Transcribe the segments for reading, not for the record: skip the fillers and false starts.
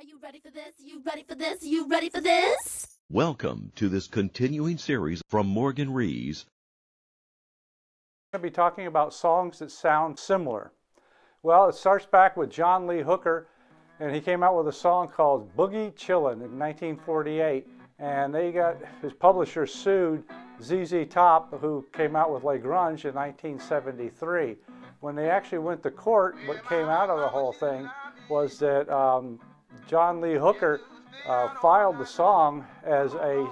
Are you ready for this? You ready for this? You ready for this? Welcome to this continuing series from Morgan Rees. I'm going to be talking about songs that sound similar. Well, it starts back with John Lee Hooker, and he came out with a song called Boogie Chillin' in 1948, and his publisher sued ZZ Top, who came out with Legalities in 1973. When they actually went to court, what came out of the whole thing was that John Lee Hooker filed the song as a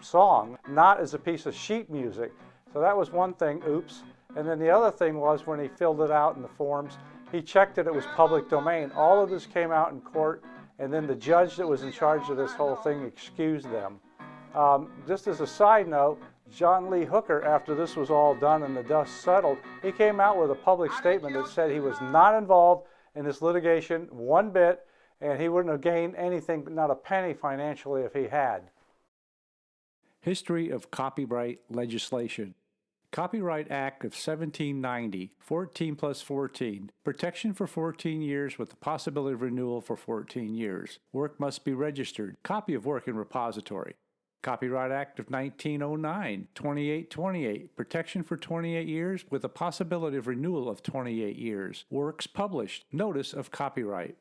song, not as a piece of sheet music. So that was one thing, oops. And then the other thing was when he filled it out in the forms, he checked that it was public domain. All of this came out in court, and then the judge that was in charge of this whole thing excused them. Just as a side note, John Lee Hooker, after this was all done and the dust settled, he came out with a public statement that said he was not involved in this litigation one bit, and he wouldn't have gained anything, not a penny financially if he had. History of copyright legislation. Copyright Act of 1790, 14 plus 14. Protection for 14 years with the possibility of renewal for 14 years. Work must be registered. Copy of work in repository. Copyright Act of 1909, 2828. Protection for 28 years with the possibility of renewal of 28 years. Works published. Notice of copyright.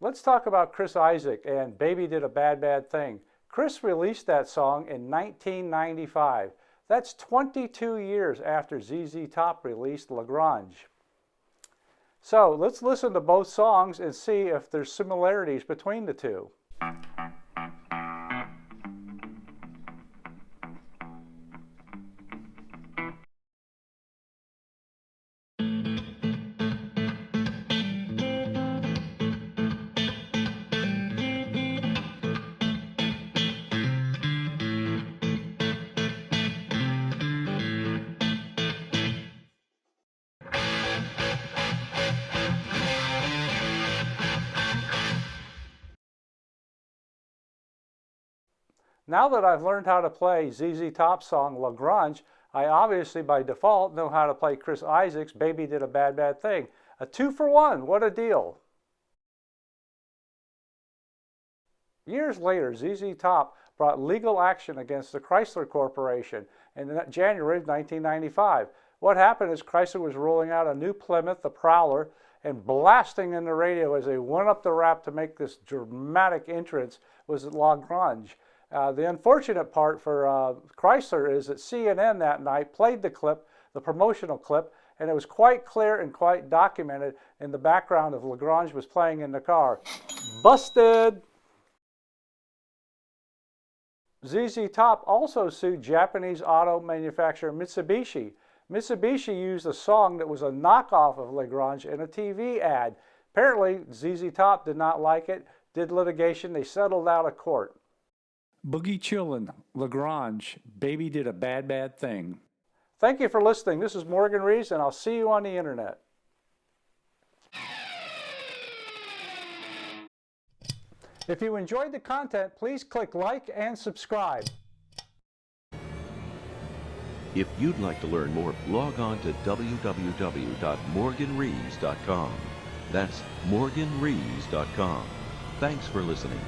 Let's talk about Chris Isaak and Baby Did a Bad Bad Thing. Chris released that song in 1995. That's 22 years after ZZ Top released Legalities. So let's listen to both songs and see if there's similarities between the two. Now that I've learned how to play ZZ Top's song La Grange, I obviously by default know how to play Chris Isaak's Baby Did a Bad Bad Thing. A 2-for-1, what a deal. Years later, ZZ Top brought legal action against the Chrysler Corporation in January of 1995. What happened is Chrysler was rolling out a new Plymouth, the Prowler, and blasting in the radio as they went up the ramp to make this dramatic entrance was La Grange. The unfortunate part for Chrysler is that CNN that night played the clip, the promotional clip, and it was quite clear and quite documented in the background of Legrange was playing in the car. Busted! ZZ Top also sued Japanese auto manufacturer Mitsubishi. Mitsubishi used a song that was a knockoff of Legrange in a TV ad. Apparently, ZZ Top did not like it, did litigation, they settled out of court. Boogie Chillin', Legrange, Baby Did a Bad Bad Thing. Thank you for listening. This is Morgan Rees, and I'll see you on the internet. If you enjoyed the content, please click like and subscribe. If you'd like to learn more, log on to www.morganrees.com. That's morganrees.com. Thanks for listening.